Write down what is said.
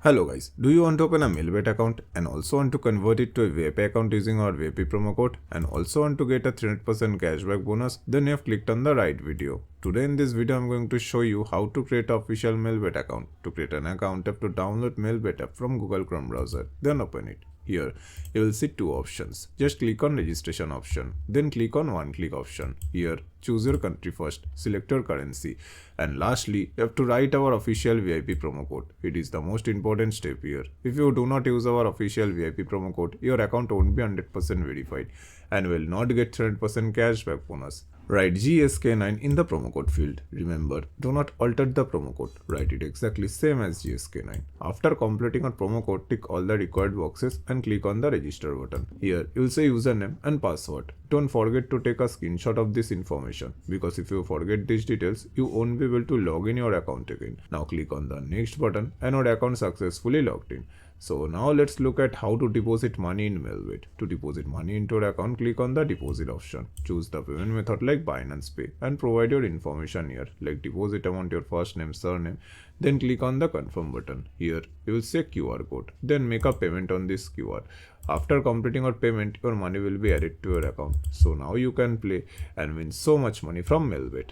Hello guys, do you want to open a Melbet account and also want to convert it to a VIP account using our VIP promo code and also want to get a 300% cashback bonus? Then you have clicked on the right video. Today in this video I'm going to show you how to create an official Melbet account. To create an account you have to download Melbet app from Google Chrome browser, then open it. Here, you will see two options. Just click on registration option, then click on one click option. Here, choose your country first, select your currency, and lastly, you have to write our official VIP promo code. It is the most important step here. If you do not use our official VIP promo code, your account won't be 100% verified and will not get 100% cashback bonus. Write GSK9 in the promo code field. Remember, do not alter the promo code. Write it exactly same as GSK9. After completing our promo code, tick all the required boxes and click on the register button. Here, you will say username and password. Don't forget to take a screenshot of this information because if you forget these details, you won't be able to log in your account again. Now click on the next button and your account successfully logged in. So now let's look at how to deposit money in Melbet. To deposit money into your account, click on the deposit option. Choose the payment method like Binance Pay and provide your information here like deposit amount, your first name, surname. Then click on the confirm button. Here you will say QR code. Then make a payment on this QR. After completing your payment, your money will be added to your account. So now you can play and win so much money from Melbet.